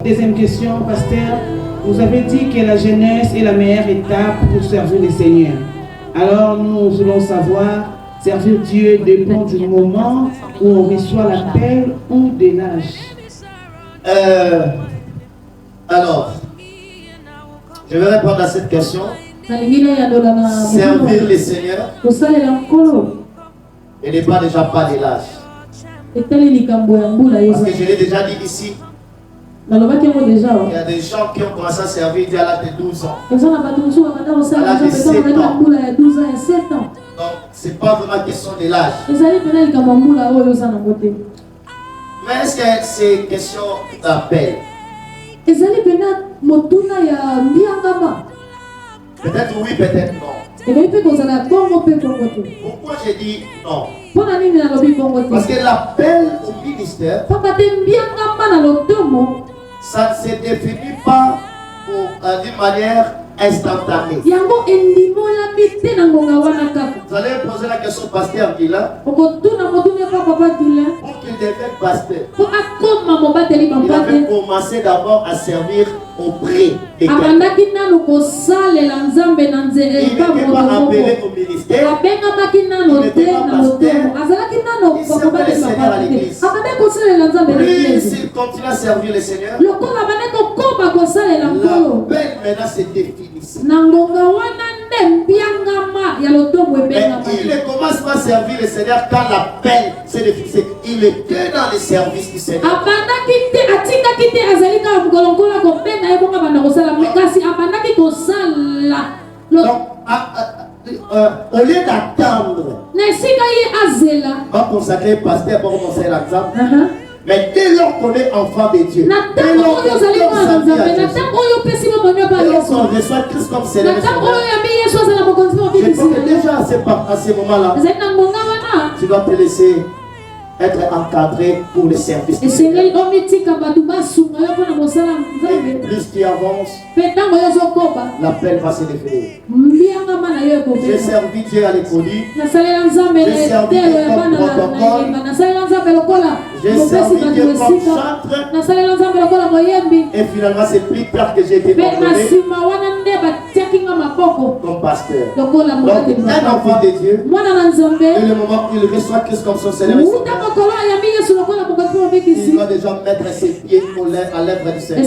Deuxième question, pasteur. Vous avez dit que la jeunesse est la meilleure étape pour servir le Seigneur. Alors nous voulons savoir, servir Dieu dépend du moment où on reçoit l'appel ou de l'âge. Alors, je vais répondre à cette question. Servir le Seigneur, il n'est pas déjà pas de l'âge. Parce que je l'ai déjà dit ici. Il y a des gens qui ont commencé à servir il y a l'âge de 12 ans. À l'âge de 7 ans. Donc, ce n'est pas vraiment question de l'âge. Mais est-ce que c'est question d'appel? Peut-être oui, peut-être non. Pourquoi j'ai dit non? Parce que l'appel au ministère, ça ne se définit pas d'une manière instantanée. Vous allez poser la question au pasteur Guilla. Pour qu'il devienne pasteur, il avait commencé d'abord à servir auprès de quelqu'un. Il n'était pas appelé au ministère. Il n'était pas pasteur. Il servait le Seigneur à l'église. Plus il continue à servir le Seigneur, l'appel maintenant se définit. Mais il ne commence pas à servir le Seigneur quand l'appel s'est défini. Il était dans le service du Seigneur. Donc, au lieu d'attendre, quand consacrer pasteur pour commencer l'exemple, mais dès lors qu'on est enfant de Dieu, dès lors qu'on reçoit Christ comme Seigneur, je pense que déjà à ce moment-là, tu dois te laisser être encadré pour le service. Et plus tu avances, l'appel va se définir. J'ai servi Dieu à l'école, j'ai servi Dieu comme protocole, j'ai servi Dieu comme chantre, et finalement c'est plus tard que j'ai été ordonné comme pasteur. Donc un enfant de Dieu, et le moment où il reçoit Christ comme son Seigneur, il doit déjà mettre ses pieds à l'œuvre du Seigneur.